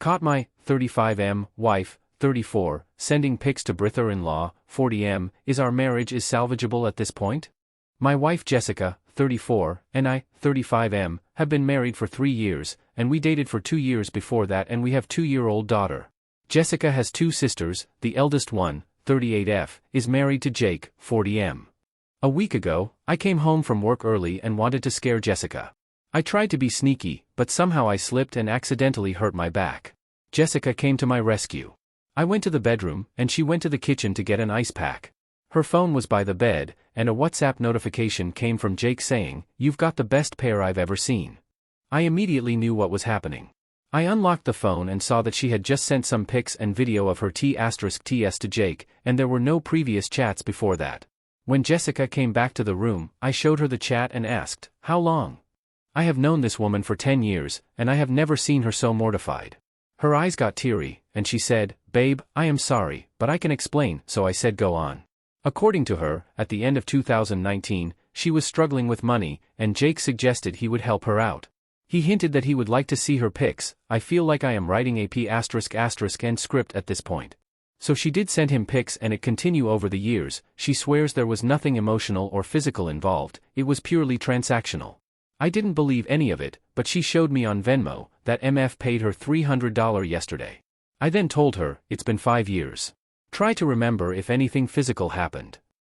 Caught my 35M wife, 34, sending pics to brother-in-law, 40M. Is our marriage is salvageable at this point? My wife Jessica, 34, and I, 35M, have been married for 3 years, and we dated for 2 years before that, and we have 2-year-old daughter. Jessica has 2 sisters. The eldest one, 38F, is married to Jake, 40M. A week ago, I came home from work early and wanted to scare Jessica. I tried to be sneaky, but somehow I slipped and accidentally hurt my back. Jessica came to my rescue. I went to the bedroom, and she went to the kitchen to get an ice pack. Her phone was by the bed, and a WhatsApp notification came from Jake saying, "You've got the best pair I've ever seen." I immediately knew what was happening. I unlocked the phone and saw that she had just sent some pics and video of her T*TS to Jake, and there were no previous chats before that. When Jessica came back to the room, I showed her the chat and asked, "How long?" I have known this woman for 10 years, and I have never seen her so mortified. Her eyes got teary, and she said, "Babe, I am sorry, but I can explain," so I said go on. According to her, at the end of 2019, she was struggling with money, and Jake suggested he would help her out. He hinted that he would like to see her pics. I feel like I am writing a P***** script at this point. So she did send him pics, and it continued over the years. She swears there was nothing emotional or physical involved, it was purely transactional. I didn't believe any of it, but she showed me on Venmo that MF paid her $300 yesterday. I then told her, it's been 5 years. Try to remember if anything physical happened.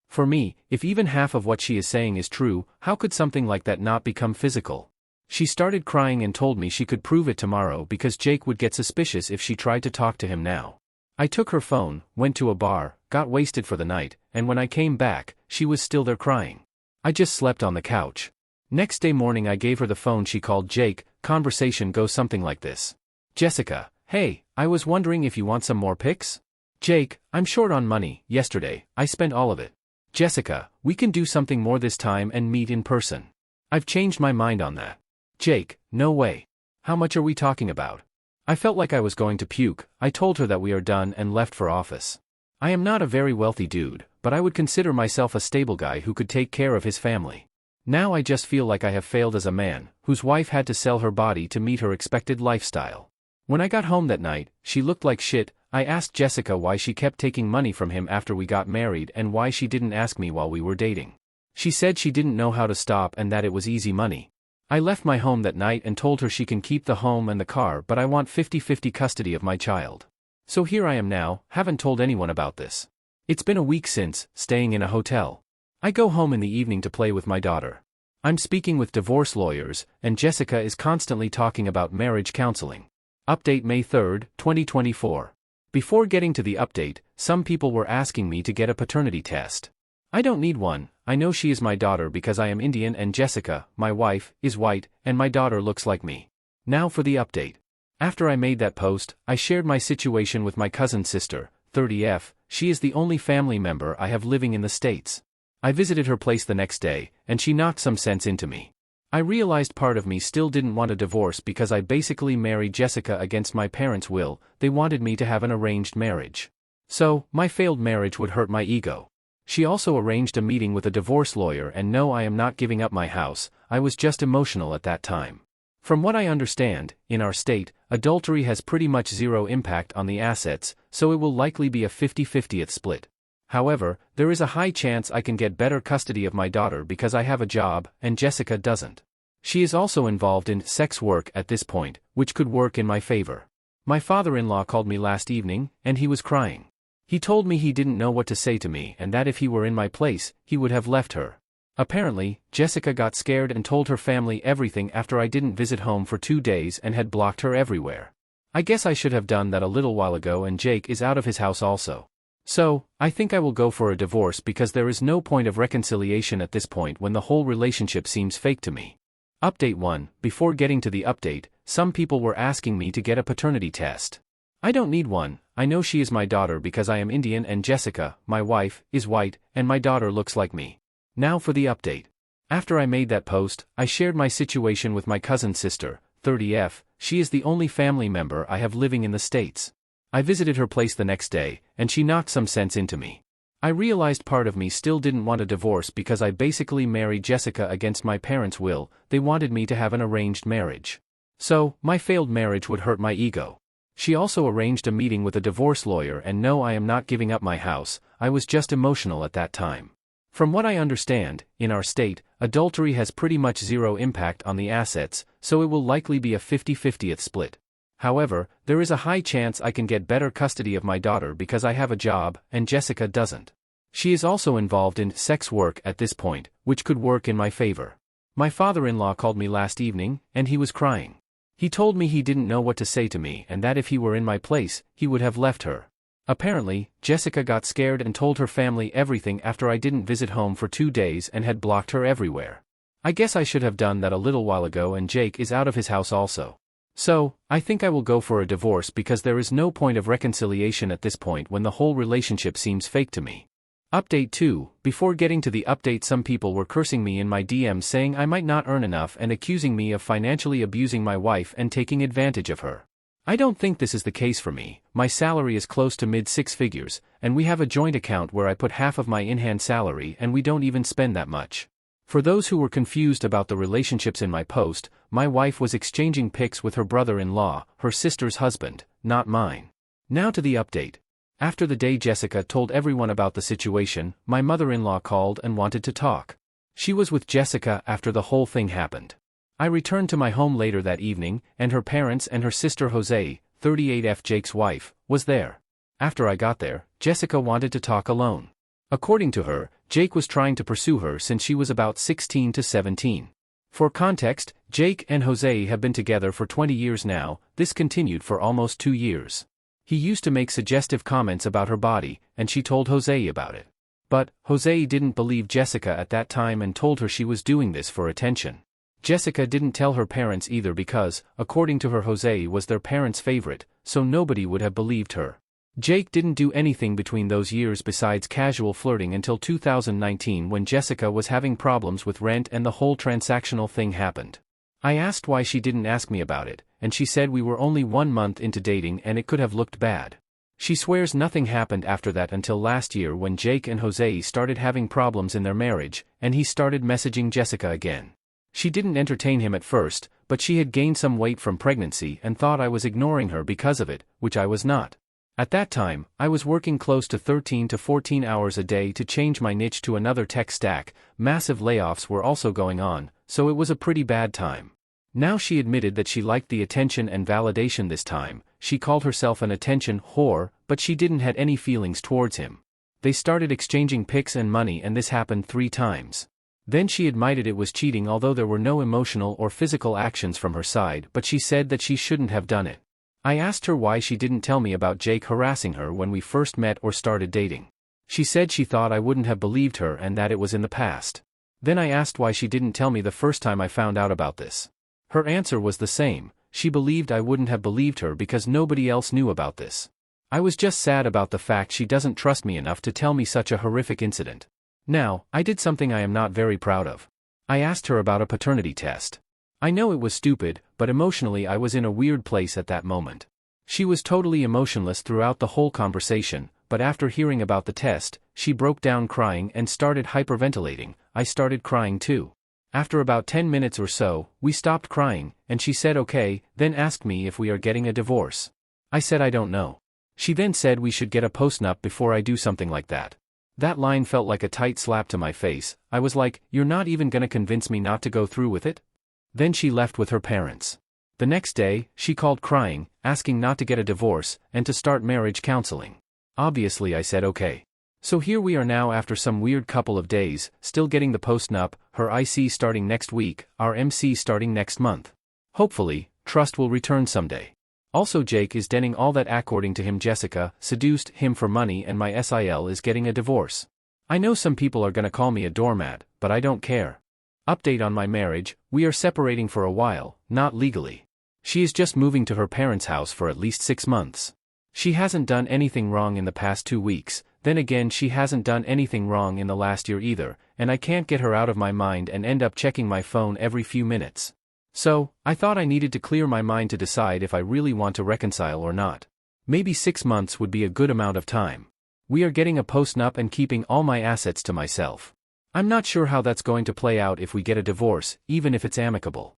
For me, if even half of what she is saying is true, how could something like that not become physical? She started crying and told me she could prove it tomorrow because Jake would get suspicious if she tried to talk to him now. I took her phone, went to a bar, got wasted for the night, and when I came back, she was still there crying. I just slept on the couch. Next day morning I gave her the phone. She called Jake. Conversation goes something like this. Jessica, hey, I was wondering if you want some more pics? Jake, I'm short on money. Yesterday, I spent all of it. Jessica, we can do something more this time and meet in person. I've changed my mind on that. Jake, no way. How much are we talking about? I felt like I was going to puke. I told her that we are done and left for office. I am not a very wealthy dude, but I would consider myself a stable guy who could take care of his family. Now I just feel like I have failed as a man, whose wife had to sell her body to meet her expected lifestyle. When I got home that night, she looked like shit. I asked Jessica why she kept taking money from him after we got married and why she didn't ask me while we were dating. She said she didn't know how to stop and that it was easy money. I left my home that night and told her she can keep the home and the car, but I want 50-50 custody of my child. So here I am now, haven't told anyone about this. It's been a week since, staying in a hotel. I go home in the evening to play with my daughter. I'm speaking with divorce lawyers, and Jessica is constantly talking about marriage counseling. Update May 3, 2024. Before getting to the update, some people were asking me to get a paternity test. I don't need one. I know she is my daughter because I am Indian and Jessica, my wife, is white, and my daughter looks like me. Now for the update. After I made that post, I shared my situation with my cousin's sister, 30F. She is the only family member I have living in the States. I visited her place the next day, and she knocked some sense into me. I realized part of me still didn't want a divorce because I basically married Jessica against my parents' will. They wanted me to have an arranged marriage. So, my failed marriage would hurt my ego. She also arranged a meeting with a divorce lawyer, and no, I am not giving up my house. I was just emotional at that time. From what I understand, in our state, adultery has pretty much zero impact on the assets, so it will likely be a 50-50th split. However, there is a high chance I can get better custody of my daughter because I have a job, and Jessica doesn't. She is also involved in sex work at this point, which could work in my favor. My father-in-law called me last evening, and he was crying. He told me he didn't know what to say to me and that if he were in my place, he would have left her. Apparently, Jessica got scared and told her family everything after I didn't visit home for 2 days and had blocked her everywhere. I guess I should have done that a little while ago, and Jake is out of his house also. So, I think I will go for a divorce because there is no point of reconciliation at this point when the whole relationship seems fake to me. Update 1. Before getting to the update, some people were asking me to get a paternity test. I don't need one. I know she is my daughter because I am Indian and Jessica, my wife, is white, and my daughter looks like me. Now for the update. After I made that post, I shared my situation with my cousin's sister, 30F. She is the only family member I have living in the States. I visited her place the next day, and she knocked some sense into me. I realized part of me still didn't want a divorce because I basically married Jessica against my parents' will. They wanted me to have an arranged marriage. So, my failed marriage would hurt my ego. She also arranged a meeting with a divorce lawyer, and no, I am not giving up my house, I was just emotional at that time. From what I understand, in our state, adultery has pretty much zero impact on the assets, so it will likely be a 50-50th split. However, there is a high chance I can get better custody of my daughter because I have a job, and Jessica doesn't. She is also involved in sex work at this point, which could work in my favor. My father-in-law called me last evening, and he was crying. He told me he didn't know what to say to me and that if he were in my place, he would have left her. Apparently, Jessica got scared and told her family everything after I didn't visit home for 2 days and had blocked her everywhere. I guess I should have done that a little while ago, and Jake is out of his house also. So, I think I will go for a divorce because there is no point of reconciliation at this point when the whole relationship seems fake to me. Update 2. Before getting to the update, some people were cursing me in my DMs saying I might not earn enough and accusing me of financially abusing my wife and taking advantage of her. I don't think this is the case for me. My salary is close to mid-6 figures, and we have a joint account where I put half of my in-hand salary and we don't even spend that much. For those who were confused about the relationships in my post, my wife was exchanging pics with her brother-in-law, her sister's husband, not mine. Now to the update. After the day Jessica told everyone about the situation, my mother-in-law called and wanted to talk. She was with Jessica after the whole thing happened. I returned to my home later that evening, and her parents and her sister Jose, 38F Jake's wife, was there. After I got there, Jessica wanted to talk alone. According to her, Jake was trying to pursue her since she was about 16 to 17. For context, Jake and Jose have been together for 20 years now. This continued for almost 2 years. He used to make suggestive comments about her body, and she told Jose about it. But Jose didn't believe Jessica at that time and told her she was doing this for attention. Jessica didn't tell her parents either because, according to her, Jose was their parents' favorite, so nobody would have believed her. Jake didn't do anything between those years besides casual flirting until 2019 when Jessica was having problems with rent and the whole transactional thing happened. I asked why she didn't ask me about it, and she said we were only 1 month into dating and it could have looked bad. She swears nothing happened after that until last year when Jake and Jose started having problems in their marriage, and he started messaging Jessica again. She didn't entertain him at first, but she had gained some weight from pregnancy and thought I was ignoring her because of it, which I was not. At that time, I was working close to 13 to 14 hours a day to change my niche to another tech stack. Massive layoffs were also going on, so it was a pretty bad time. Now she admitted that she liked the attention and validation this time. She called herself an attention whore, but she didn't have any feelings towards him. They started exchanging pics and money, and this happened 3 times. Then she admitted it was cheating, although there were no emotional or physical actions from her side, but she said that she shouldn't have done it. I asked her why she didn't tell me about Jake harassing her when we first met or started dating. She said she thought I wouldn't have believed her and that it was in the past. Then I asked why she didn't tell me the first time I found out about this. Her answer was the same. She believed I wouldn't have believed her because nobody else knew about this. I was just sad about the fact she doesn't trust me enough to tell me such a horrific incident. Now, I did something I am not very proud of. I asked her about a paternity test. I know it was stupid, but emotionally I was in a weird place at that moment. She was totally emotionless throughout the whole conversation, but after hearing about the test, she broke down crying and started hyperventilating. I started crying too. After about 10 minutes or so, we stopped crying, and she said okay, then asked me if we are getting a divorce. I said I don't know. She then said we should get a postnup before I do something like that. That line felt like a tight slap to my face. I was like, you're not even gonna convince me not to go through with it? Then she left with her parents. The next day, she called crying, asking not to get a divorce, and to start marriage counseling. Obviously I said okay. So here we are now after some weird couple of days, still getting the postnup, her IC starting next week, our MC starting next month. Hopefully, trust will return someday. Also Jake is denning all that according to him Jessica seduced him for money and my SIL is getting a divorce. I know some people are gonna call me a doormat, but I don't care. Update on my marriage, we are separating for a while, not legally. She is just moving to her parents' house for at least 6 months. She hasn't done anything wrong in the past 2 weeks, then again she hasn't done anything wrong in the last year either, and I can't get her out of my mind and end up checking my phone every few minutes. So, I thought I needed to clear my mind to decide if I really want to reconcile or not. Maybe 6 months would be a good amount of time. We are getting a postnup and keeping all my assets to myself. I'm not sure how that's going to play out if we get a divorce, even if it's amicable.